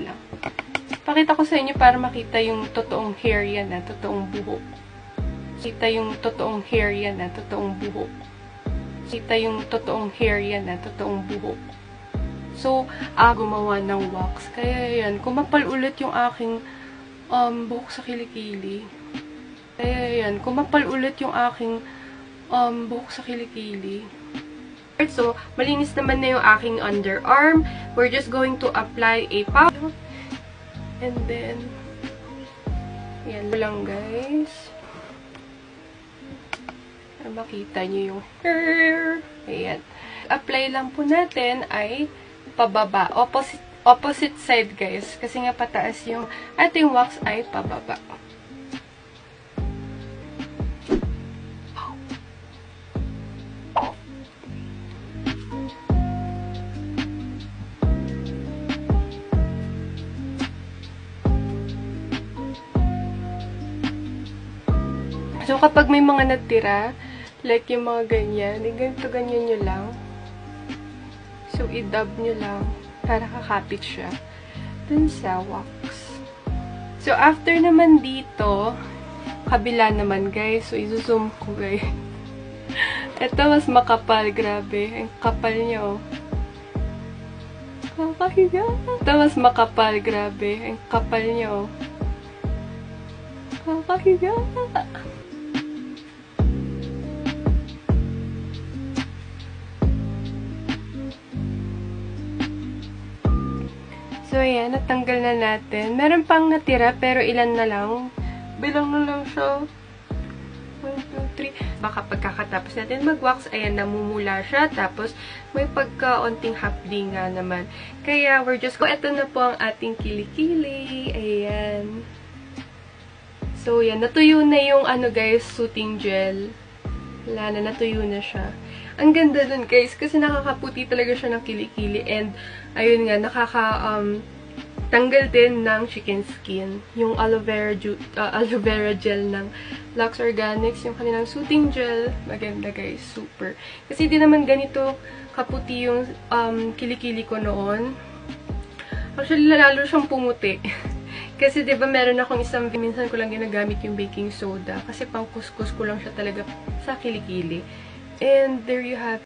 lang. Pakita ko sa inyo para makita yung totoong hair yan na, totoong buhok. Kita yung totoong hair yan na, totoong buhok. Kita yung totoong hair yan na, totoong buhok. So, gumawa ng wax. Kaya yan, kumapal ulit yung aking buhok sa kilikili. Kaya yan, kumapal ulit yung aking buhok sa kilikili. So, malinis naman na yung aking underarm. We're just going to apply a powder. And then, yan lang guys. Makita nyo yung hair. Ayan. Apply lang po natin ay pababa. Opposite side guys. Kasi nga pataas yung ating wax ay pababa. So, kapag may mga natira, like yung mga ganyan, ganyan nyo lang. So, i-dab nyo lang para kakapit siya dun sa wax. So, after naman dito, kabila naman, guys. So, i-zoom ko, guys. Ito, mas makapal. Grabe. Ang kapal niya, oh. Kakahiga. Ito, mas makapal. Grabe. Ang kapal niya, oh. Kakahiga. So, ayan, natanggal na natin. Meron pang natira, pero ilan na lang. Bilang na lang siya. 1, 2, 3. Baka pagkakatapos natin mag-wax, ayan, namumula siya. Tapos, may pagkaunting hapdi nga naman. Kaya, we're just, ito na po ang ating kilikili. Ayan. So, yan. Natuyo na yung, guys, soothing gel. Wala na, natuyo na siya. Ang ganda dun, guys, kasi nakakaputi talaga siya ng kilikili. And, ayun nga, tanggal din ng chicken skin. Yung aloe vera gel ng Lux Organics, yung kanilang soothing gel. Maganda, guys. Super. Kasi di naman ganito kaputi yung kilikili ko noon. Actually, lalo siyang pumuti. Kasi, di ba, meron akong minsan ko lang ginagamit yung baking soda. Kasi pang kuskus ko lang siya talaga sa kilikili. And there you have